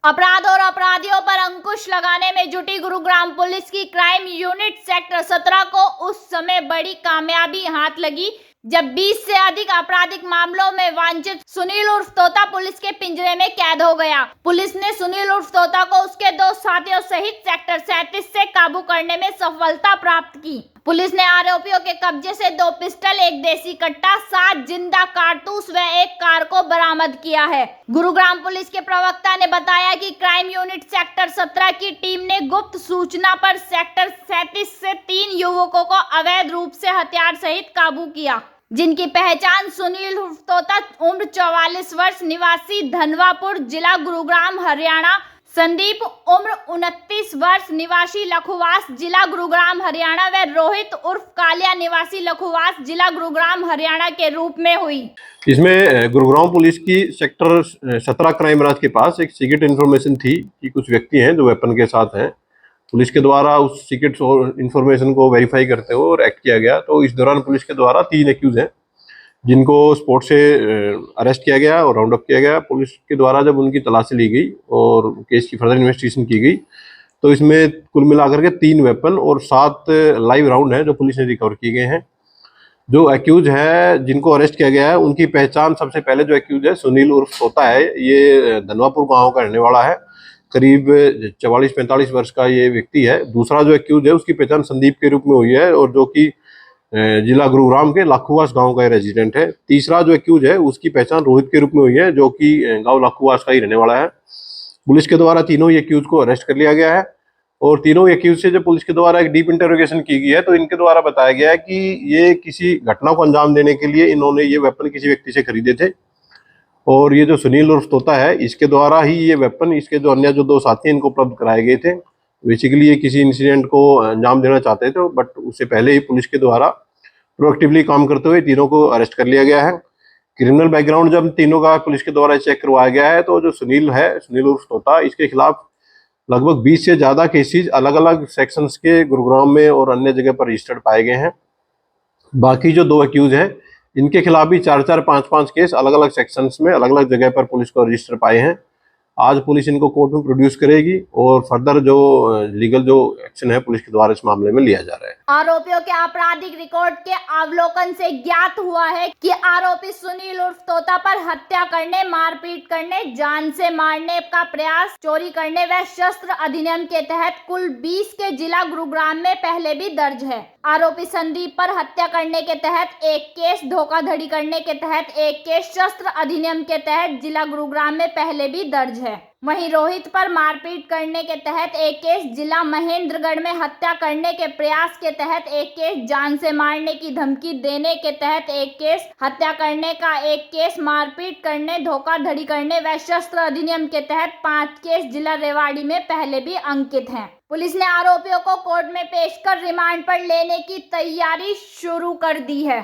अपराध और अपराधियों पर अंकुश लगाने में जुटी गुरुग्राम पुलिस की क्राइम यूनिट सेक्टर 17 को उस समय बड़ी कामयाबी हाथ लगी जब 20 से अधिक आपराधिक मामलों में वांछित सुनील उर्फ तोता पुलिस के पिंजरे में कैद हो गया। पुलिस ने सुनील उर्फ तोता को उसके 2 साथियों सहित सेक्टर 37 से काबू करने में सफलता प्राप्त की। पुलिस ने आरोपियों के कब्जे से 2 पिस्टल, 1 देसी कट्टा, 7 जिंदा कारतूस व 1 कार को बरामद किया है। गुरुग्राम पुलिस के प्रवक्ता ने बताया कि क्राइम यूनिट सेक्टर 17 की टीम ने गुप्त सूचना पर सेक्टर 37 से 3 युवकों को अवैध रूप से हथियार सहित काबू किया, जिनकी पहचान सुनील उर्फ तोता उम्र 44 वर्ष निवासी धनवापुर जिला गुरुग्राम हरियाणा, संदीप उम्र 29 वर्ष निवासी लखुवास जिला गुरुग्राम हरियाणा व रोहित उर्फ कालिया निवासी लखुवास जिला गुरुग्राम हरियाणा के रूप में हुई। इसमें गुरुग्राम पुलिस की सेक्टर 17 क्राइम ब्रांच के पास एक सीक्रेट इन्फॉर्मेशन थी कि कुछ व्यक्ति हैं जो वेपन के साथ हैं। पुलिस के द्वारा उस सीक्रेट इन्फॉर्मेशन को वेरीफाई करते हुए और एक्ट किया गया। तो इस दौरान पुलिस के द्वारा 3 एक्यूज हैं जिनको स्पॉट से अरेस्ट किया गया और राउंड अप किया गया। पुलिस के द्वारा जब उनकी तलाशी ली गई और केस की फर्दर इन्वेस्टिगेशन की गई तो इसमें कुल मिलाकर के 3 वेपन और 7 लाइव राउंड हैं जो पुलिस ने रिकवर किए गए हैं। जो एक्यूज है जिनको अरेस्ट किया गया है उनकी पहचान सबसे पहले जो एक्यूज है सुनील उर्फ तोता है, ये धनवापुर गाँव का रहने वाला है, करीब 44-45 वर्ष का ये व्यक्ति है। दूसरा जो एक्यूज है उसकी पहचान संदीप के रूप में हुई है और जो कि जिला गुरुग्राम के लाखुवास गांव का रेजिडेंट है। तीसरा जो एक्यूज है उसकी पहचान रोहित के रूप में हुई है जो कि गांव लाखुवास का ही रहने वाला है। पुलिस के द्वारा तीनों ही एक्यूज को अरेस्ट कर लिया गया है और तीनों एक्यूज से जब पुलिस के द्वारा एक डीप इंटरोगेशन की गई है तो इनके द्वारा बताया गया है कि ये किसी घटना को अंजाम देने के लिए इन्होंने ये वेपन किसी व्यक्ति से खरीदे थे और ये जो सुनील उर्फ तोता है इसके द्वारा ही ये वेपन इसके जो अन्य जो 2 साथी इनको उपलब्ध कराए गए थे। बेसिकली ये किसी इंसिडेंट को अंजाम देना चाहते थे बट उससे पहले ही पुलिस के द्वारा प्रोएक्टिवली काम करते हुए तीनों को अरेस्ट कर लिया गया है। क्रिमिनल बैकग्राउंड जब तीनों का पुलिस के द्वारा चेक करवाया गया है तो जो सुनील है, सुनील उर्फ तोता, इसके खिलाफ लगभग 20 से ज़्यादा केसेज अलग अलग सेक्शंस के गुरुग्राम में और अन्य जगह पर रजिस्टर्ड पाए गए हैं। बाकी जो 2 एक्यूज हैं इनके खिलाफ भी 4-4, 5-5 केस अलग अलग सेक्शंस में अलग अलग जगह पर पुलिस को रजिस्टर पाए हैं। आज पुलिस इनको कोर्ट में प्रोड्यूस करेगी और फर्दर जो लीगल जो एक्शन है पुलिस के द्वारा इस मामले में लिया जा रहा है। आरोपियों के आपराधिक रिकॉर्ड के अवलोकन से ज्ञात हुआ है कि आरोपी सुनील उर्फ तोता पर हत्या करने, मारपीट करने, जान से मारने का प्रयास, चोरी करने व शस्त्र अधिनियम के तहत कुल 20 के जिला गुरुग्राम में पहले भी दर्ज है। आरोपी संदीप पर हत्या करने के तहत 1 केस, धोखाधड़ी करने के तहत 1 केस, शस्त्र अधिनियम के तहत जिला गुरुग्राम में पहले भी दर्ज है। वहीं रोहित पर मारपीट करने के तहत 1 केस, जिला महेंद्रगढ़ में हत्या करने के प्रयास के तहत 1 केस, जान से मारने की धमकी देने के तहत 1 केस, हत्या करने का 1 केस, मारपीट करने, धोखाधड़ी करने व शस्त्र अधिनियम के तहत 5 केस जिला रेवाड़ी में पहले भी अंकित हैं। पुलिस ने आरोपियों को कोर्ट में पेश कर रिमांड पर लेने की तैयारी शुरू कर दी है।